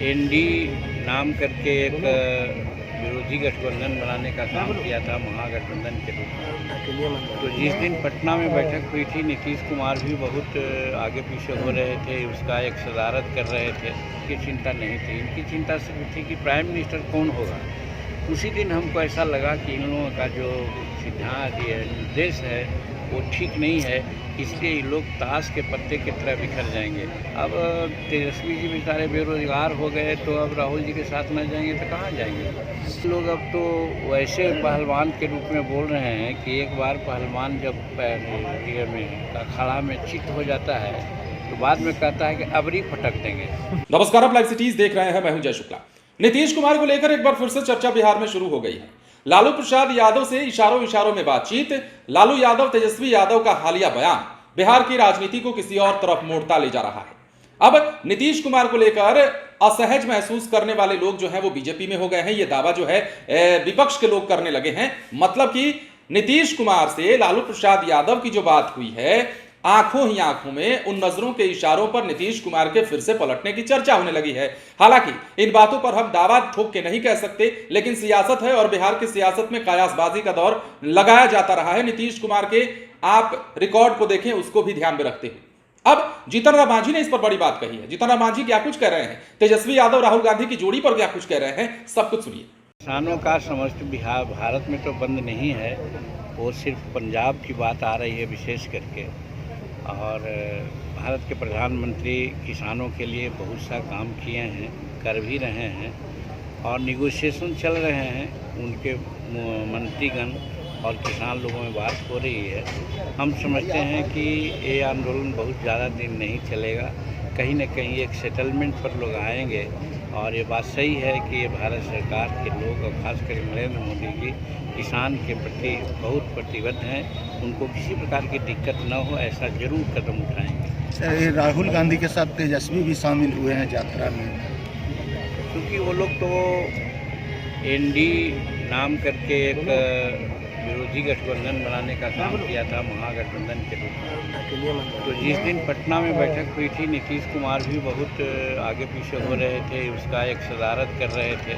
ND नाम करके एक विरोधी गठबंधन बनाने का काम किया था, महागठबंधन के रूप में। तो जिस दिन पटना में बैठक हुई थी, नीतीश कुमार भी बहुत आगे पीछे हो रहे थे, उसका एक सदारत कर रहे थे। इनकी चिंता नहीं थी, इनकी चिंता सिर्फ थी कि प्राइम मिनिस्टर कौन होगा। उसी दिन हमको ऐसा लगा कि इन लोगों का जो सिद्धांत निर्देश है वो ठीक नहीं है, इसलिए ये लोग ताश के पत्ते की तरह बिखर जाएंगे। अब तेजस्वी जी बेचारे बेरोजगार हो गए, तो अब राहुल जी के साथ न जाएंगे तो कहाँ जाएंगे। लोग अब तो वैसे पहलवान के रूप में बोल रहे हैं कि एक बार पहलवान जब अखाड़ा में चित हो जाता है तो बाद में कहता है कि अबरी फटक देंगे। नमस्कार, आप लाइव सिटीज देख रहे हैं, मैं हूं जय शुक्ला। नीतीश कुमार को लेकर एक बार फिर से चर्चा बिहार में शुरू हो गई है। लालू प्रसाद यादव से इशारों में बातचीत, लालू यादव तेजस्वी यादव का हालिया बयान बिहार की राजनीति को किसी और तरफ मोड़ता ले जा रहा है। अब नीतीश कुमार को लेकर असहज महसूस करने वाले लोग जो हैं वो बीजेपी में हो गए हैं। ये दावा जो है विपक्ष के लोग करने लगे हैं। मतलब कि नीतीश कुमार से लालू प्रसाद यादव की जो बात हुई है, आंखों ही आंखों में उन नजरों के इशारों पर नीतीश कुमार के फिर से पलटने की चर्चा होने लगी है। हालांकि इन बातों पर हम दावा ठोक के नहीं कह सकते, लेकिन सियासत है और बिहार की सियासत में कयासबाजी का दौर लगाया जाता रहा है। नीतीश कुमार के आप रिकॉर्ड को देखें, उसको भी ध्यान में रखते हुए अब जीतन राम मांझी ने इस पर बड़ी बात कही है। जीतन राम मांझी क्या कुछ कह रहे हैं, तेजस्वी यादव राहुल गांधी की जोड़ी पर क्या कुछ कह रहे हैं, सब कुछ सुनिए। किसानों का समस्त बिहार भारत में तो बंद नहीं है, वो सिर्फ पंजाब की बात आ रही है विशेष करके। और भारत के प्रधानमंत्री किसानों के लिए बहुत सा काम किए हैं, कर भी रहे हैं, और निगोशिएशन चल रहे हैं उनके मंत्रीगण और किसान लोगों में बात हो रही है। हम समझते हैं कि ये आंदोलन बहुत ज़्यादा दिन नहीं चलेगा, कहीं न कहीं एक सेटलमेंट पर लोग आएंगे। और ये बात सही है कि ये भारत सरकार के लोग और खासकर नरेंद्र मोदी जी किसान के प्रति बहुत प्रतिबद्ध हैं, उनको किसी प्रकार की दिक्कत न हो ऐसा जरूर कदम उठाएंगे। सर, राहुल गांधी के साथ तेजस्वी भी शामिल हुए हैं यात्रा में, क्योंकि वो लोग तो एनडी नाम करके एक विरोधी गठबंधन बनाने का काम किया था, महागठबंधन के रूप में। तो जिस दिन पटना में बैठक हुई थी, नीतीश कुमार भी बहुत आगे पीछे हो रहे थे, उसका एक सदारत कर रहे थे।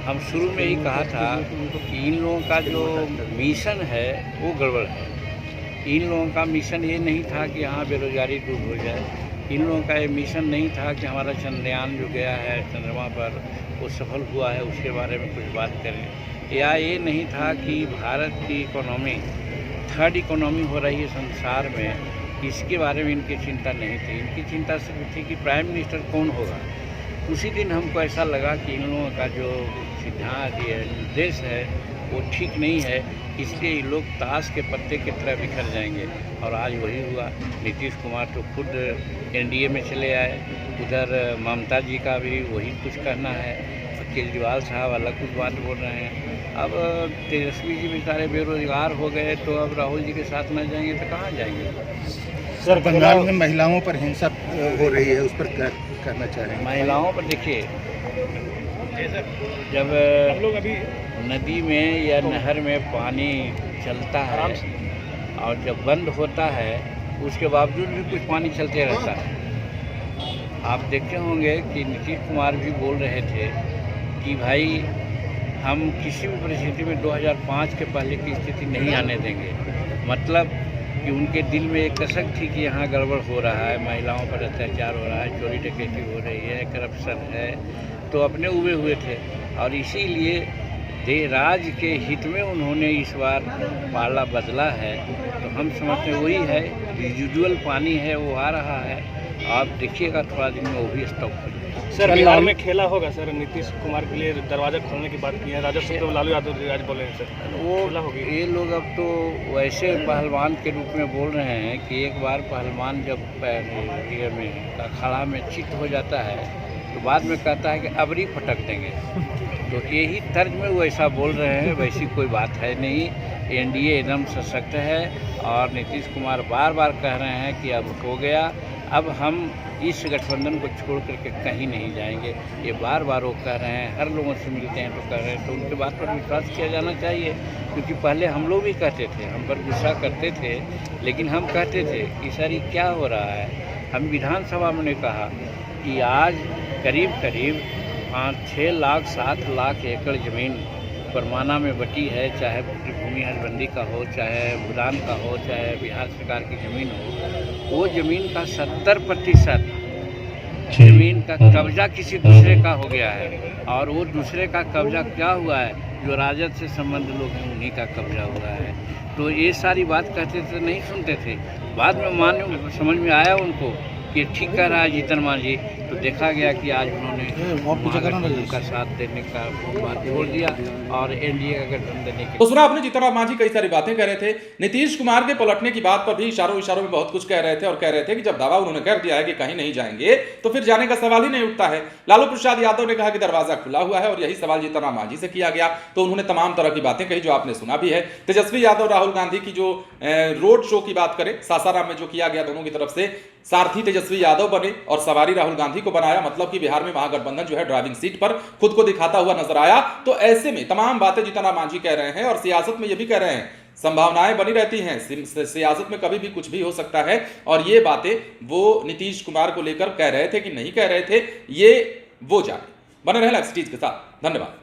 हम शुरू में ही कहा था कि इन लोगों का जो मिशन है वो गड़बड़ है। इन लोगों का मिशन ये नहीं था कि यहाँ बेरोजगारी दूर हो जाए। इन लोगों का ये मिशन नहीं था कि हमारा चंद्रयान जो गया है चंद्रमा पर वो सफल हुआ है, उसके बारे में कुछ बात करें। या ये नहीं था कि भारत की इकोनॉमी थर्ड इकोनॉमी हो रही है संसार में, इसके बारे में इनकी चिंता नहीं थी। इनकी चिंता सिर्फ थी कि प्राइम मिनिस्टर कौन होगा। उसी दिन हमको ऐसा लगा कि इन लोगों का जो सिद्धांत निर्देश है वो ठीक नहीं है, इसलिए ये लोग ताश के पत्ते की तरह बिखर जाएंगे। और आज वही हुआ। नीतीश कुमार तो खुद एनडीए में चले आए, उधर ममता जी का भी वही कुछ कहना है, केजरीवाल साहब अलग कुछ बात बोल रहे हैं। अब तेजस्वी जी बेचारे बेरोजगार हो गए, तो अब राहुल जी के साथ न जाएंगे तो कहाँ जाएंगे। सर, बंगाल में महिलाओं पर हिंसा हो रही है, उस पर क्या कहना चाहेंगे। महिलाओं पर देखिए, जब लोग अभी नदी में या नहर में पानी चलता है और जब बंद होता है उसके बावजूद भी कुछ पानी चलते रहता है। आप देखे होंगे कि नीतीश कुमार भी बोल रहे थे कि भाई हम किसी भी परिस्थिति में 2005 के पहले की स्थिति नहीं आने देंगे। मतलब कि उनके दिल में एक कसक थी कि यहाँ गड़बड़ हो रहा है, महिलाओं पर अत्याचार हो रहा है, चोरी डकैती हो रही है, करप्शन है, तो अपने उबे हुए थे। और इसीलिए राज्य के हित में उन्होंने इस बार पाला बदला है। तो हम समझते हैं वही है, रिजिडुअल पानी है वो आ रहा है। आप देखिएगा थोड़ा दिन में वो भी स्टॉप हो जाएगा। सर, बिहार में खेला होगा सर, नीतीश कुमार के लिए दरवाजा खोलने की बात की है, राजद तो लालू यादव आज बोले हैं सर, वो खेला होगी। ये लोग अब तो वैसे पहलवान के रूप में बोल रहे हैं कि एक बार पहलवान जब अखाड़ा में चित हो जाता है तो बाद में कहता है कि अबरी फटक देंगे। तो यही तर्ज में वो ऐसा बोल रहे हैं, वैसी कोई बात है नहीं। एनडीए एकदम सशक्त है और नीतीश कुमार बार बार कह रहे हैं कि अब हो गया, अब हम इस गठबंधन को छोड़ करके कहीं नहीं जाएंगे। ये बार बार वो कह रहे हैं, हर लोगों से मिलते हैं तो कह रहे हैं, तो उनके बात पर विश्वास किया जाना चाहिए। क्योंकि पहले हम लोग भी कहते थे, हम पर गुस्सा करते थे, लेकिन हम कहते थे कि सर ये क्या हो रहा है। हम विधानसभा में ने कहा कि आज करीब करीब 5-6 लाख 7 लाख एकड़ ज़मीन परमाना में बटी है, चाहे भूमि हदबंदी का हो, चाहे भूदान का हो, चाहे बिहार सरकार की ज़मीन हो। वो ज़मीन का 70% ज़मीन का कब्जा किसी दूसरे का हो गया है, और वो दूसरे का कब्जा क्या हुआ है, जो राजद से संबंध लोग हैं उन्हीं का कब्जा हुआ है। तो ये सारी बात कहते थे, नहीं सुनते थे। बाद में समझ में आया उनको कि ठीक कह रहा है जीतन मांझी, तो देखा गया कि आज उन्होंने महागठबंधन का साथ देने का बात छोड़ दिया और एनडीए का गठबंधन देने के। तो सुना आपने जीतन राम मांझी कई सारी बातें कह रहे थे। नीतीश कुमार के पलटने की बात पर भी इशारों में बहुत कुछ कह रहे थे, और कह रहे थे कि जब दावा उन्होंने कर दिया है कि कहीं नहीं जाएंगे तो फिर जाने का सवाल ही नहीं उठता है। लालू प्रसाद यादव ने कहा कि दरवाजा खुला हुआ है, और यही सवाल जीतन राम मांझी से किया गया, तो उन्होंने तमाम तरह की बातें कही जो आपने सुना भी है। तेजस्वी यादव राहुल गांधी की जो रोड शो की बात करें, सासाराम में जो किया गया, दोनों की तरफ से सारथी तेजस्वी यादव बने और सवारी राहुल गांधी को बनाया, मतलब कि बिहार में महागठबंधन जो है ड्राइविंग सीट पर खुद को दिखाता हुआ नजर आया। तो ऐसे में तमाम बातें जीतन राम मांझी कह रहे हैं, और सियासत में ये भी कह रहे हैं संभावनाएं बनी रहती हैं, सियासत में कभी भी कुछ भी हो सकता है, और ये बातें वो नीतीश कुमार को लेकर कह रहे थे कि नहीं कह रहे थे, ये वो जाने। बने रहे लाइव सिटीज के साथ, धन्यवाद।